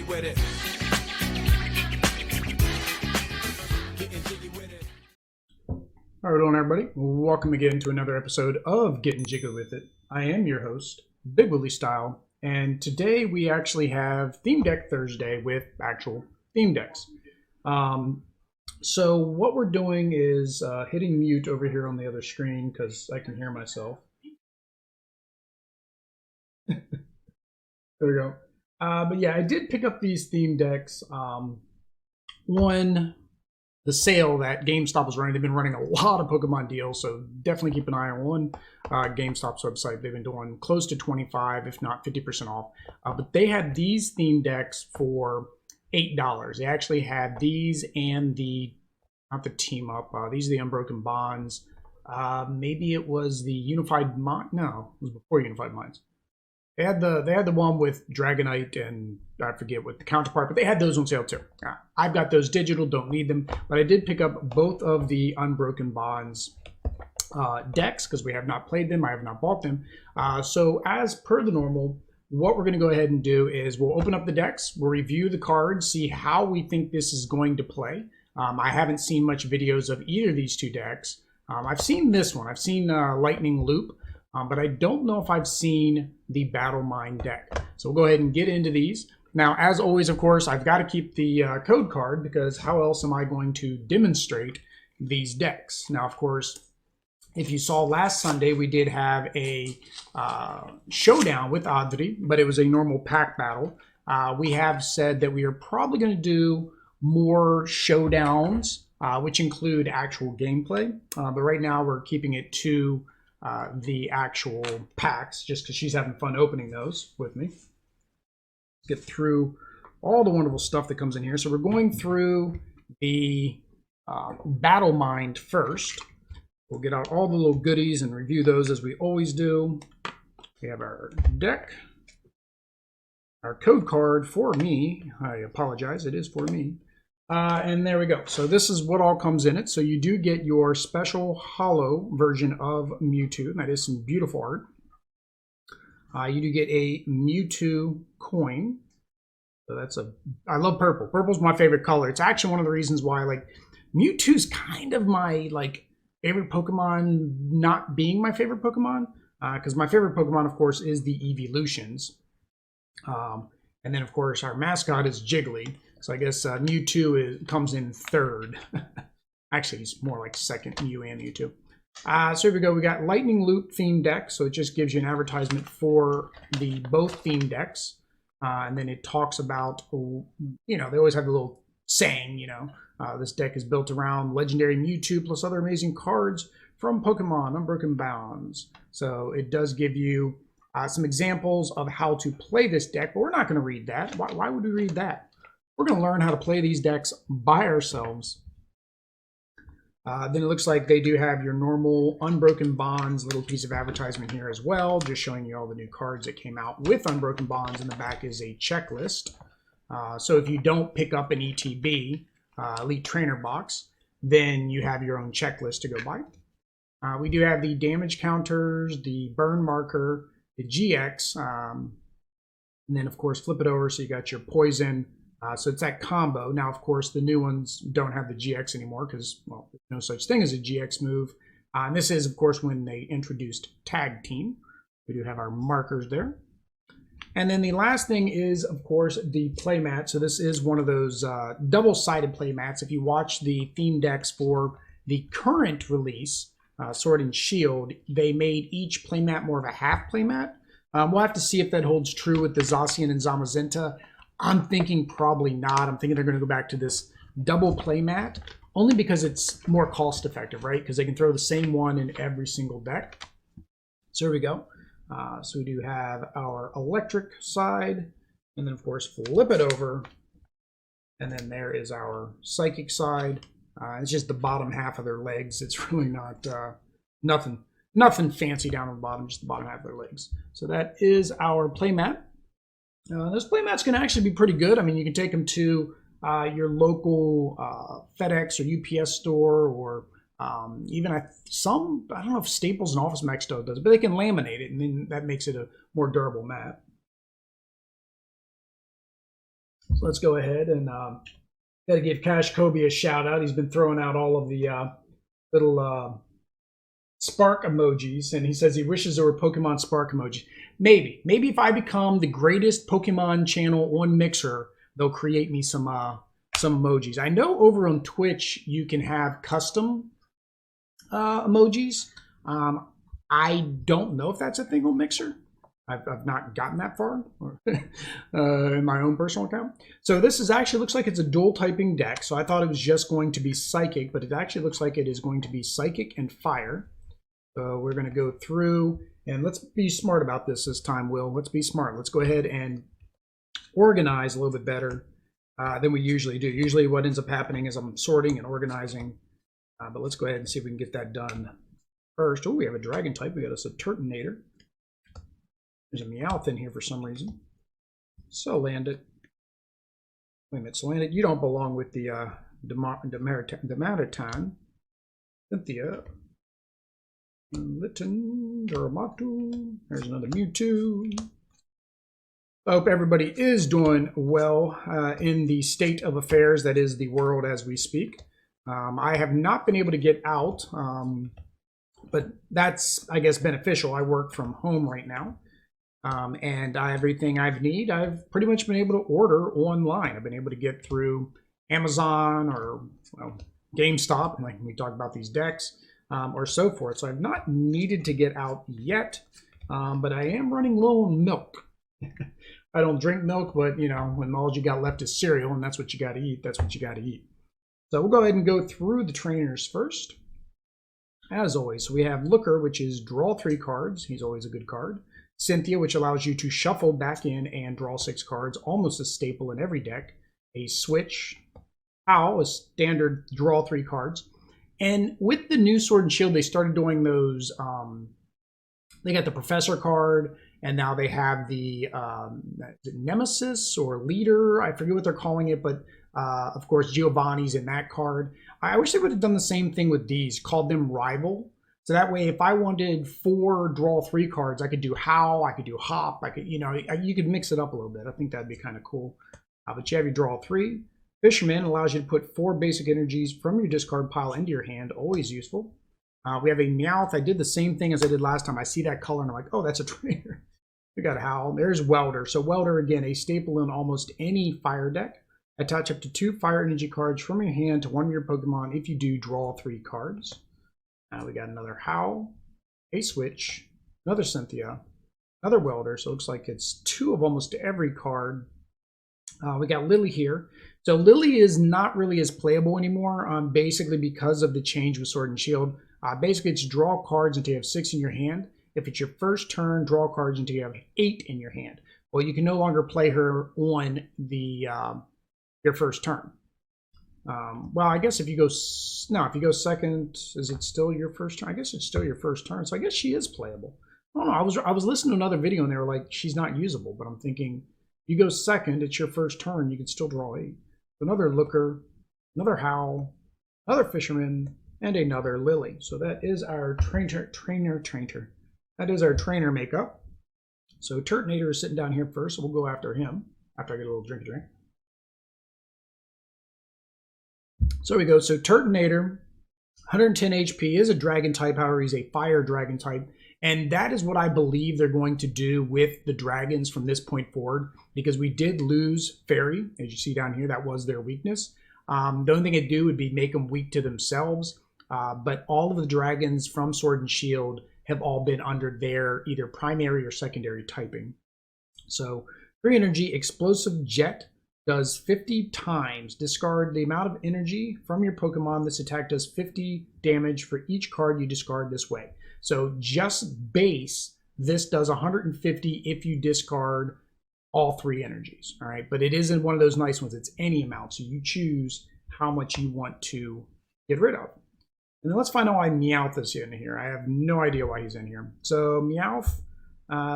with it. Getting jiggy with it. All right, on everybody. Welcome again to another episode of Gettin Jiggly with It. I am your host, Big Willie Style, and today we actually have Theme Deck Thursday with actual theme decks. So what we're doing is hitting mute over here on the other screen because I can hear myself. There we go. But yeah, I did pick up these theme decks on the sale that GameStop was running. They've been running a lot of Pokemon deals, so definitely keep an eye on GameStop's website. They've been doing close to 25, if not 50% off. But they had these theme decks for $8. They actually had these and not the team up. These are the Unbroken Bonds. Maybe it was the Unified Mind. No, it was before Unified Minds. They had the one with Dragonite and I forget what the counterpart, but they had those on sale too. I've got those digital, don't need them, but I did pick up both of the Unbroken Bonds decks because we have not played them. I have not bought them. So as per the normal, what we're going to go ahead and do is we'll open up the decks, we'll review the cards, see how we think this is going to play. I haven't seen much videos of either of these two decks. I've seen this one. I've seen Lightning Loop. But I don't know if I've seen the Battle Mind deck. So we'll go ahead and get into these. Now, as always, of course, I've got to keep the code card because how else am I going to demonstrate these decks? Now, of course, if you saw last Sunday, we did have a showdown with Adri, but it was a normal pack battle. We have said that we are probably going to do more showdowns, which include actual gameplay. But right now, we're keeping it to the actual packs just because she's having fun opening those with me. Let's get through all the wonderful stuff that comes in here. So we're going through the Battle Mind first. We'll get out all the little goodies and review those as we always do. We have our deck, our code card for me. I apologize, it is for me. And there we go. So this is what all comes in it. So you do get your special holo version of Mewtwo. And that is some beautiful art. You do get a Mewtwo coin. So I love purple. Purple's my favorite color. It's actually one of the reasons why Mewtwo's kind of my favorite Pokemon not being my favorite Pokemon. Because my favorite Pokemon, of course, is the Evolutions. And then, of course, our mascot is Jiggly. So I guess Mewtwo comes in third. Actually, he's more like second, Mew and Mewtwo. So here we go. We got Lightning Loop theme deck. So it just gives you an advertisement for both theme decks. And then it talks about, they always have the little saying, this deck is built around legendary Mewtwo plus other amazing cards from Pokemon Unbroken Bonds. So it does give you some examples of how to play this deck, but we're not going to read that. Why would we read that? We're going to learn how to play these decks by ourselves. Then it looks like they do have your normal Unbroken Bonds little piece of advertisement here as well, just showing you all the new cards that came out with Unbroken Bonds. In the back is a checklist. So if you don't pick up an ETB, Elite Trainer box, then you have your own checklist to go by. We do have the damage counters, the burn marker, the GX, and then of course flip it over so you got your poison. So it's that combo. Now, of course, the new ones don't have the GX anymore because, well, there's no such thing as a GX move. And this is, of course, when they introduced Tag Team. We do have our markers there. And then the last thing is, of course, the playmat. So this is one of those double-sided playmats. If you watch the theme decks for the current release, Sword and Shield, they made each playmat more of a half playmat. We'll have to see if that holds true with the Zacian and Zamazenta. I'm thinking probably not. I'm thinking they're going to go back to this double playmat, only because it's more cost effective, right? Because they can throw the same one in every single deck. So here we go. So we do have our electric side, and then of course flip it over, and then there is our psychic side. It's just the bottom half of their legs. It's really not nothing fancy down on the bottom, just the bottom half of their legs. So that is our playmat. Those playmats can actually be pretty good. I mean, you can take them to your local FedEx or UPS store, or even I don't know if Staples and Office Max does it, but they can laminate it, and then that makes it a more durable mat. So let's go ahead and got to give Cash Kobe a shout out. He's been throwing out all of the little spark emojis, and he says he wishes there were Pokemon spark emojis. Maybe if I become the greatest Pokemon channel on Mixer, they'll create me some emojis. I know over on Twitch you can have custom emojis. I don't know if that's a thing on Mixer. I've not gotten that far in my own personal account. So this is actually looks like it's a dual typing deck. So I thought it was just going to be Psychic, but it actually looks like it is going to be Psychic and Fire. So we're going to go through, and let's be smart about this time, Will. Let's be smart. Let's go ahead and organize a little bit better than we usually do. Usually what ends up happening is I'm sorting and organizing, but let's go ahead and see if we can get that done first. Oh, we have a dragon type. We got us a Turtonator. There's a Meowth in here for some reason. So landed. Wait a minute, so landed. You don't belong with the Demaritan. Cynthia. Litten. Duramato. There's another Mewtwo. I hope everybody is doing well in the state of affairs that is the world as we speak. I have not been able to get out, but that's, I guess, beneficial. I work from home right now. And everything I need, I've pretty much been able to order online. I've been able to get through Amazon or GameStop, like we talk about these decks, or so forth. So I've not needed to get out yet, but I am running low on milk. I don't drink milk, but you know, when all you got left is cereal, and that's what you got to eat, that's what you got to eat. So we'll go ahead and go through the trainers first. As always, we have Looker, which is draw 3 cards. He's always a good card. Cynthia, which allows you to shuffle back in and draw 6 cards, almost a staple in every deck. A Switch, Owl, a standard draw 3 cards. And with the new Sword and Shield, they started doing those, they got the Professor card, and now they have the Nemesis or Leader, I forget what they're calling it, but of course Giovanni's in that card. I wish they would have done the same thing with these, called them Rival. So that way, if I wanted 4 draw 3 cards, I could do Howl, I could do Hop, I could, you know, you could mix it up a little bit. I think that'd be kind of cool. But you have your draw 3. Fisherman allows you to put 4 basic energies from your discard pile into your hand, always useful. We have a Meowth. I did the same thing as I did last time. I see that color and I'm like, oh, that's a trainer. We got a Howl. There's Welder. So Welder, again, a staple in almost any fire deck. Attach up to 2 fire energy cards from your hand to one of your Pokemon. If you do, draw 3 cards. We got another Howl, a Switch, another Cynthia, another Welder. So it looks like it's 2 of almost every card. We got Lily here. So Lily is not really as playable anymore, basically because of the change with Sword and Shield. Basically, it's draw cards until you have 6 in your hand. If it's your first turn, draw cards until you have 8 in your hand. Well, you can no longer play her on the your first turn. Well, I guess if you go second, is it still your first turn? I guess it's still your first turn, so I guess she is playable. I don't know. I was listening to another video and they were like, she's not usable, but I'm thinking, you go second, it's your first turn, you can still draw 8. Another Looker, another Howl, another Fisherman, and another Lily. So that is our trainer. That is our trainer makeup. So Turtonator is sitting down here first, so we'll go after him after I get a little drink. So we go. So Turtonator, 110 HP, is a dragon type. However, he's a fire dragon type. And that is what I believe they're going to do with the dragons from this point forward, because we did lose Fairy, as you see down here. That was their weakness. The only thing it'd do would be make them weak to themselves. But all of the dragons from Sword and Shield have all been under their either primary or secondary typing. So 3 energy, Explosive Jet does 50 times. Discard the amount of energy from your Pokemon. This attack does 50 damage for each card you discard this way. So just base, this does 150 if you discard all 3 energies. All right, but it isn't one of those nice ones. It's any amount. So you choose how much you want to get rid of. And then let's find out why Meowth is in here. I have no idea why he's in here. So Meowth,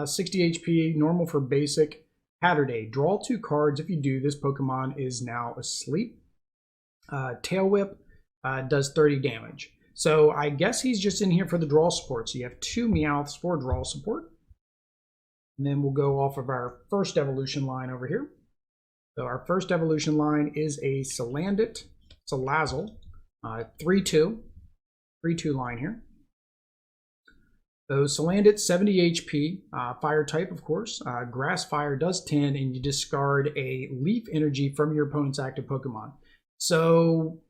60 HP, normal for basic. Hatterday, draw 2 cards. If you do, this Pokemon is now asleep. Tail Whip does 30 damage. So I guess he's just in here for the draw support. So you have 2 Meowths for draw support. And then we'll go off of our first evolution line over here. So our first evolution line is a Salazzle, 3-2 line here. So Salandit, 70 HP, fire type, of course. Grass Fire does 10, and you discard a leaf energy from your opponent's active Pokemon. So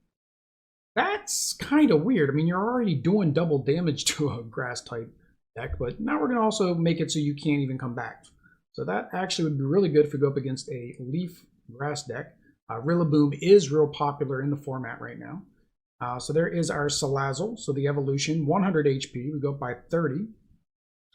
that's kind of weird. I mean, you're already doing double damage to a grass type deck, but now we're going to also make it so you can't even come back. So that actually would be really good if we go up against a leaf grass deck. Rillaboom is real popular in the format right now. So there is our Salazzle. So the evolution, 100 HP. We go up by 30.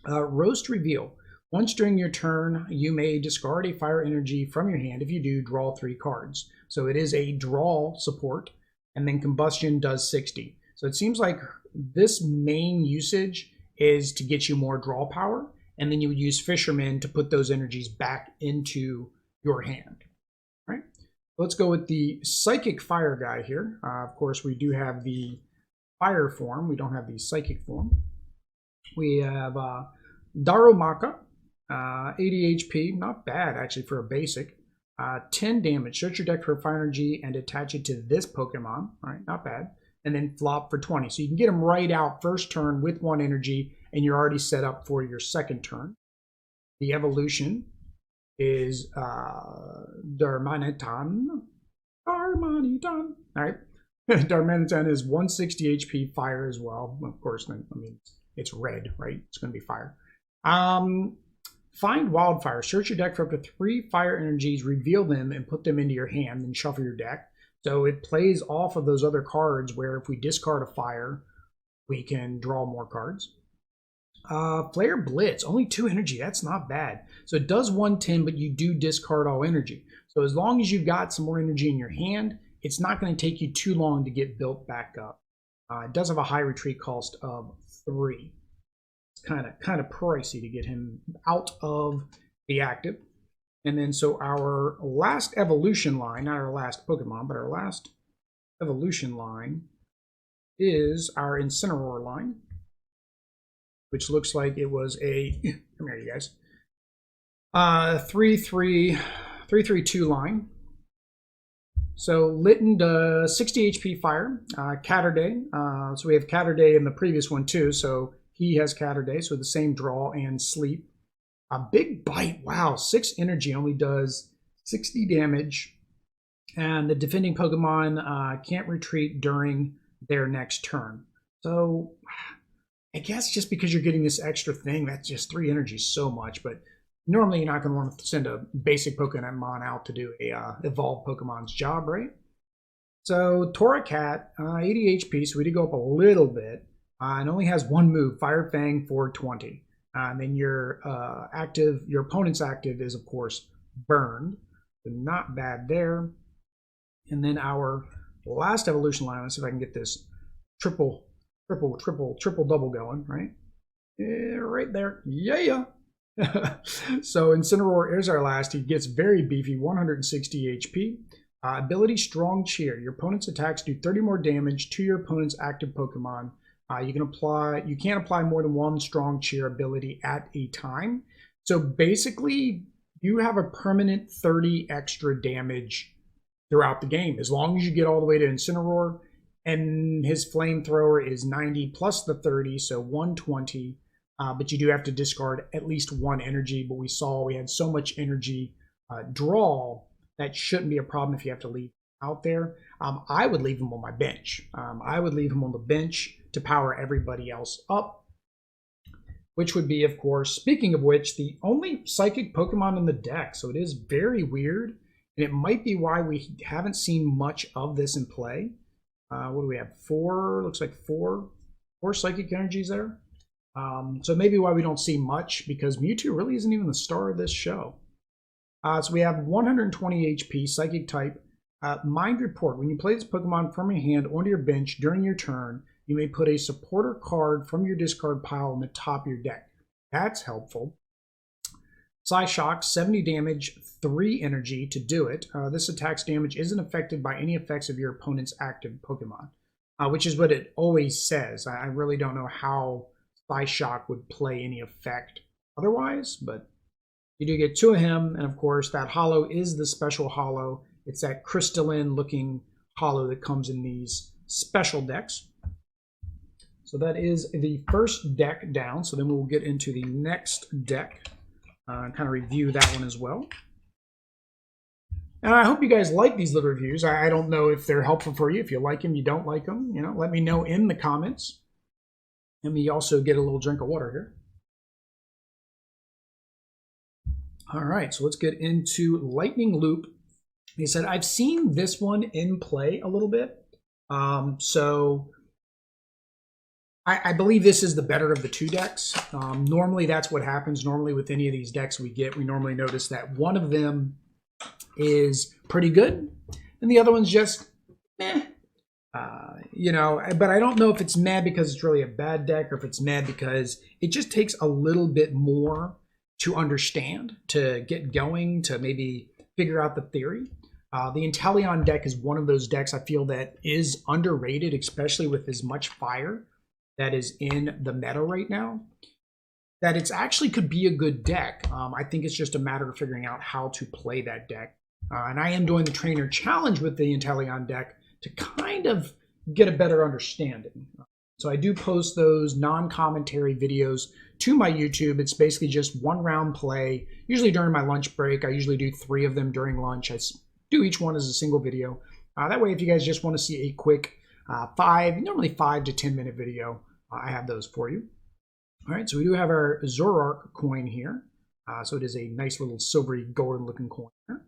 Roast Reveal. Once during your turn, you may discard a fire energy from your hand. If you do, draw 3 cards. So it is a draw support. And then Combustion does 60. So it seems like this main usage is to get you more draw power. And then you would use Fisherman to put those energies back into your hand. Let's go with the Psychic Fire guy here. Of course, we do have the Fire form. We don't have the Psychic form. We have Darumaka, 80 HP. Not bad, actually, for a basic. 10 damage. Search your deck for Fire Energy and attach it to this Pokemon. All right, not bad. And then flop for 20. So you can get them right out first turn with 1 energy, and you're already set up for your second turn. The evolution is Darmanitan. All right. Darmanitan is 160 HP, fire as well. Of course, then, I mean, it's red, right? It's going to be fire. Find Wildfire. Search your deck for up to 3 fire energies, reveal them, and put them into your hand, then shuffle your deck. So it plays off of those other cards where if we discard a fire, we can draw more cards. Flare Blitz, only 2 energy. That's not bad. So it does 110, but you do discard all energy. So as long as you've got some more energy in your hand, it's not going to take you too long to get built back up. It does have a high retreat cost of 3. It's kind of pricey to get him out of the active. And then so our last evolution line, not our last Pokemon, but our last evolution line is our Incineroar line, which looks like it was a, come here, you guys, 3-3-2 line. So Litten does 60 HP fire, Catterday. So we have Catterday in the previous one too, so he has Catterday, so the same draw and sleep. A Big Bite, wow, 6 energy, only does 60 damage. And the defending Pokemon can't retreat during their next turn. So I guess just because you're getting this extra thing, that's just 3 energy so much. But normally you're not going to want to send a basic Pokemon out to do a evolved Pokemon's job, right? So Torracat, 80 HP, so we did go up a little bit. And only has 1 move, Fire Fang for 20. And then your opponent's active is, of course, burned. So not bad there. And then our last evolution line, let's see if I can get this triple double going, right? Yeah, right there. Yeah. So Incineroar is our last. He gets very beefy, 160 HP. Ability Strong Cheer. Your opponent's attacks do 30 more damage to your opponent's active Pokemon. You can't apply more than 1 Strong Cheer ability at a time. So basically, you have a permanent 30 extra damage throughout the game, as long as you get all the way to Incineroar. And his Flamethrower is 90 plus the 30, so 120. But you do have to discard at least 1 energy. But we saw we had so much energy draw that shouldn't be a problem if you have to leave out there. I would leave him on my bench. I would leave him on the bench to power everybody else up, which would be, of course, speaking of which, the only psychic Pokemon in the deck. So it is very weird, and it might be why we haven't seen much of this in play. What do we have? 4, looks like 4 psychic energies there. So maybe why we don't see much, because Mewtwo really isn't even the star of this show. So we have 120 HP, psychic type. Mind Report. When you play this Pokemon from your hand onto your bench during your turn, you may put a supporter card from your discard pile on the top of your deck. That's helpful. Psyshock, 70 damage, 3 energy to do it. This attack's damage isn't affected by any effects of your opponent's active Pokemon, which is what it always says. I really don't know how Psyshock would play any effect otherwise, but You do get 2 of him, and of course that holo is the special holo. It's that crystalline looking holo that comes in these special decks. So that is the first deck down. So then we'll get into the next deck and kind of review that one as well. And I hope you guys like these little reviews. I don't know if they're helpful for you. If you like them, you don't like them, you know, let me know in the comments. Let me also get a little drink of water here. All right, so let's get into Lightning Loop. He said, I've seen this one in play a little bit. So I believe this is the better of the 2 decks. Normally that's what happens. Normally with any of these decks we normally notice that one of them is pretty good and the other one's just meh. You know, but I don't know if it's mad because it's really a bad deck or if it's mad because it just takes a little bit more to understand, to get going, to maybe figure out the theory. The Inteleon deck is one of those decks I feel that is underrated, especially with as much fire that is in the meta right now, that it's actually could be a good deck. I think it's just a matter of figuring out how to play that deck. And I am doing the trainer challenge with the Inteleon deck to kind of get a better understanding. So I do post those non-commentary videos to my YouTube. It's basically just 1 round play, usually during my lunch break. I usually do 3 of them during lunch. I do each one as a single video. That way, if you guys just want to see a quick normally 5 to 10 minute video, I have those for you. All right, so we do have our Zoroark coin here. So it is a nice little silvery golden looking coin here.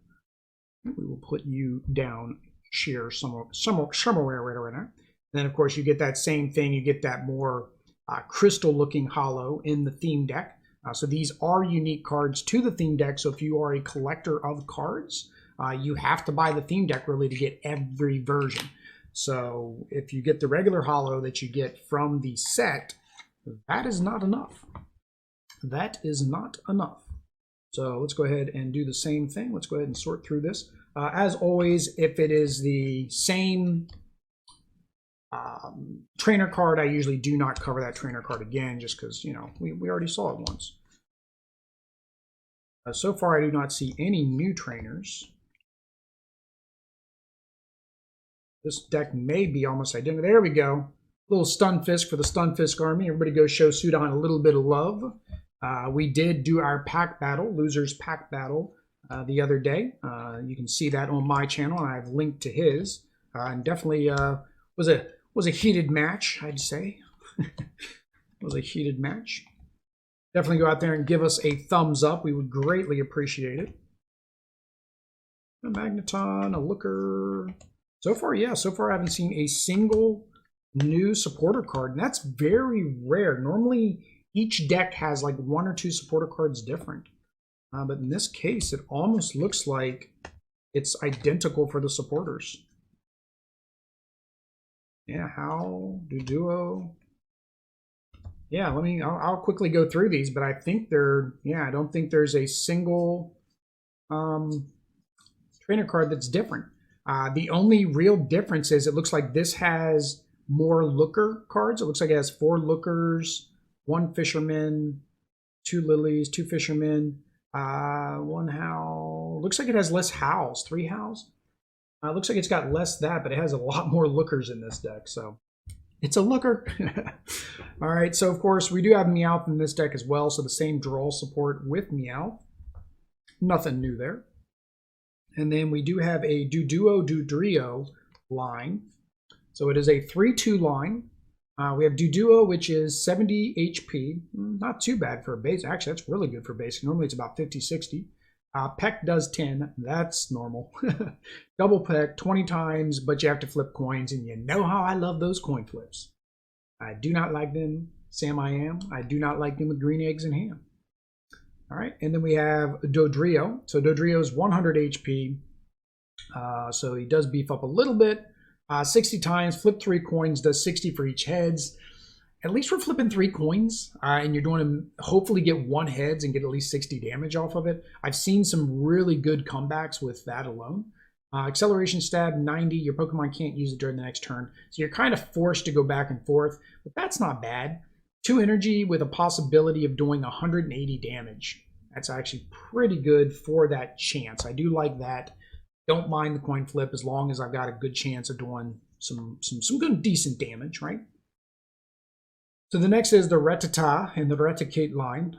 We will put you down here somewhere right now. And then of course you get that same thing. You get that more crystal looking holo in the theme deck. So these are unique cards to the theme deck. So if you are a collector of cards, you have to buy the theme deck really to get every version. So if you get the regular holo that you get from the set, that is not enough. That is not enough. So let's go ahead and do the same thing. Let's go ahead and sort through this. As always, if it is the same trainer card, I usually do not cover that trainer card again, just because, you know, we already saw it once. So far, I do not see any new trainers. This deck may be almost identical. There we go. Little Stunfisk for the Stunfisk army. Everybody go show Sudan a little bit of love. We did do our pack battle, losers pack battle, the other day. You can see that on my channel, and I've linked to his. And definitely was a heated match, I'd say. Was a heated match. Definitely go out there and give us a thumbs up. We would greatly appreciate it. A Magneton, a Looker. So far, yeah, so far I haven't seen a single new supporter card, and that's very rare. Normally, each deck has like 1 or 2 supporter cards different. But in this case, it almost looks like it's identical for the supporters. Yeah, how do duo? Yeah, I'll quickly go through these, but I think I don't think there's a single trainer card that's different. The only real difference is it looks like this has more looker cards. It looks like it has 4 lookers, 1 fisherman, 2 lilies, 2 fishermen, 1 howl. Looks like it has less howls, 3 howls. Looks like it's got less that, but it has a lot more lookers in this deck, so it's a looker. All right, so of course we do have Meowth in this deck as well, so the same draw support with Meowth. Nothing new there. And then we do have a Doduo Dodrio line. So it is a 3-2 line. We have Doduo, which is 70 HP. Not too bad for a base. Actually, that's really good for basic. Normally it's about 50, 60. Peck does 10. That's normal. Double Peck 20 times, but you have to flip coins, and you know how I love those coin flips. I do not like them, Sam I am. I do not like them with green eggs and ham. All right, and then we have Dodrio. So Dodrio is 100 HP. So he does beef up a little bit. 60 times, flip 3 coins, does 60 for each heads. At least we're flipping 3 coins, and you're going to hopefully get 1 heads and get at least 60 damage off of it. I've seen some really good comebacks with that alone. Acceleration stab, 90. Your Pokemon can't use it during the next turn. So you're kind of forced to go back and forth, but that's not bad. 2 energy with a possibility of doing 180 damage. That's actually pretty good for that chance. I do like that. Don't mind the coin flip as long as I've got a good chance of doing some good decent damage, right? So the next is the Rattata and the Raticate line.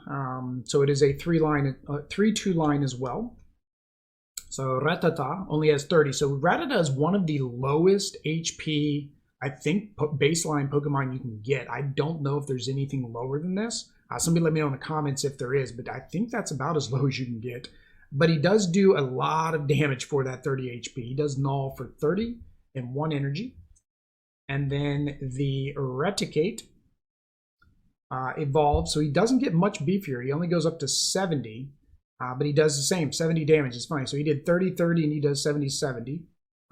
So it is a 3-2 line as well. So Rattata only has 30. So Rattata is one of the lowest HP, I think, baseline Pokemon you can get. I don't know if there's anything lower than this. Somebody let me know in the comments if there is, but I think that's about as low as you can get. But he does do a lot of damage for that 30 HP. He does null for 30 and 1 energy. And then the Raticate evolves, so he doesn't get much beefier. He only goes up to 70, but he does the same, 70 damage. It's funny. So he did 30, 30, and he does 70, 70.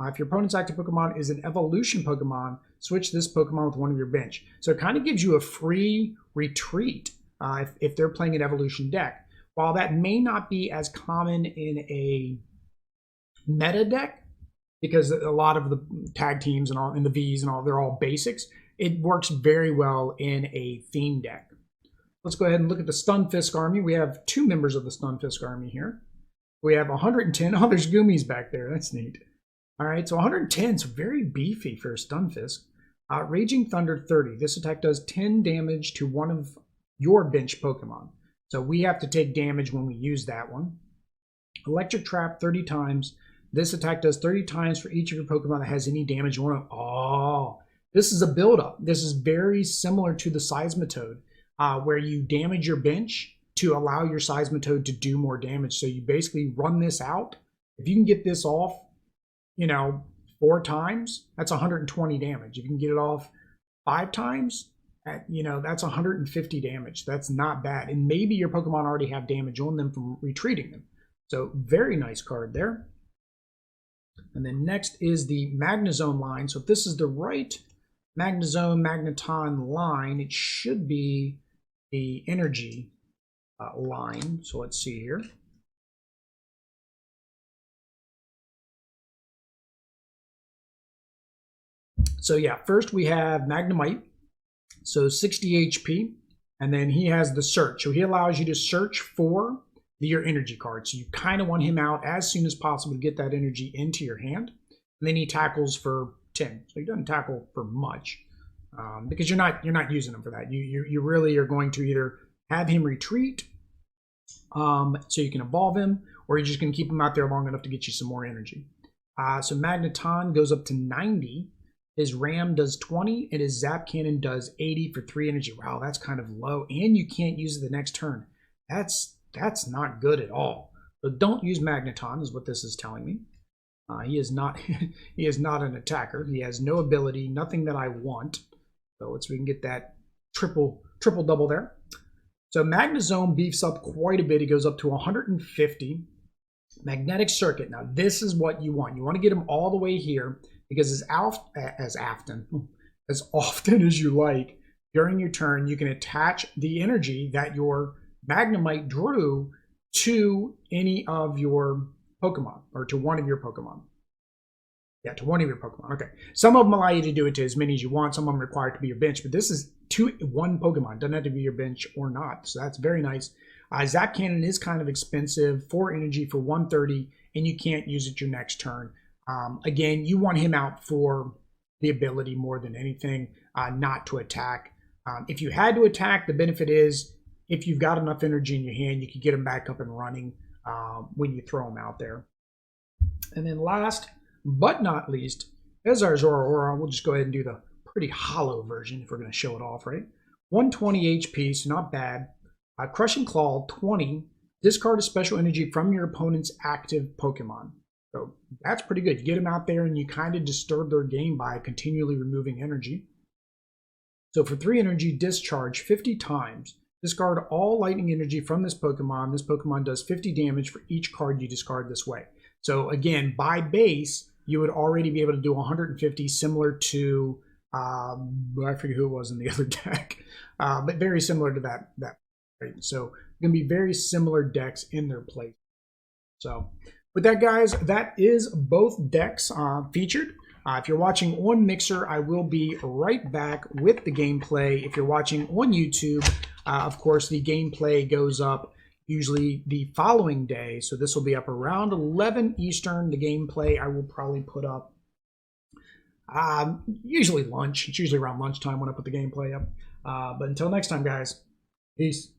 If your opponent's active Pokemon is an evolution Pokemon, switch this Pokemon with one of your bench. So it kind of gives you a free retreat if they're playing an evolution deck. While that may not be as common in a meta deck, because a lot of the tag teams and all in the Vs and all, they're all basics, it works very well in a theme deck. Let's go ahead and look at the Stunfisk army. We have 2 members of the Stunfisk army here. We have 110. Oh, there's Goomies back there. That's neat. All right, so 110 is very beefy for a Stunfisk. Raging Thunder 30. This attack does 10 damage to one of your bench Pokemon. So we have to take damage when we use that one. Electric Trap 30 times. This attack does 30 times for each of your Pokemon that has any damage on it. Oh, this is a build-up. This is very similar to the Seismitoad, where you damage your bench to allow your Seismitoad to do more damage. So you basically run this out. If you can get this off, 4 times, that's 120 damage. If you can get it off 5 times, that's 150 damage. That's not bad. And maybe your Pokemon already have damage on them from retreating them. So very nice card there. And then next is the Magnezone line. So if this is the right Magnezone Magneton line, it should be the energy line. So let's see here. So yeah, first we have Magnemite, so 60 HP, and then he has the search. So he allows you to search for your energy card. So you kind of want him out as soon as possible to get that energy into your hand. And then he tackles for 10. So he doesn't tackle for much because you're not using him for that. You really are going to either have him retreat so you can evolve him, or you're just going to keep him out there long enough to get you some more energy. So Magneton goes up to 90. His Ram does 20, and his Zap Cannon does 80 for 3 energy. Wow, that's kind of low, and you can't use it the next turn. That's not good at all. So don't use Magneton, is what this is telling me. He is not he is not an attacker. He has no ability, nothing that I want. So we can get that triple double there. So Magnezone beefs up quite a bit. He goes up to 150. Magnetic Circuit. Now this is what you want. You want to get him all the way here, because as often as you like during your turn, you can attach the energy that your Magnemite drew to any of your Pokemon, or to one of your Pokemon. Yeah, to one of your Pokemon. Okay. Some of them allow you to do it to as many as you want. Some of them require it to be your bench, but this is one Pokemon. Doesn't have to be your bench or not. So that's very nice. Zap Cannon is kind of expensive, 4 energy for 130, and you can't use it your next turn. Again, you want him out for the ability more than anything, not to attack. If you had to attack, the benefit is if you've got enough energy in your hand, you can get him back up and running when you throw him out there. And then last but not least is our Zoroark. We'll just go ahead and do the pretty hollow version if we're going to show it off, right? 120 HP, so not bad. Crushing Claw, 20. Discard a special energy from your opponent's active Pokemon. So that's pretty good. You get them out there and you kind of disturb their game by continually removing energy. So for 3 energy, discharge 50 times. Discard all lightning energy from this Pokemon. This Pokemon does 50 damage for each card you discard this way. So again, by base, you would already be able to do 150, similar to, I forget who it was in the other deck, but very similar to that. Right? So going to be very similar decks in their place. So with that, guys, that is both decks featured. If you're watching on Mixer, I will be right back with the gameplay. If you're watching on YouTube, of course, the gameplay goes up usually the following day. So this will be up around 11 Eastern. The gameplay I will probably put up usually lunch. It's usually around lunchtime when I put the gameplay up. But until next time, guys, peace.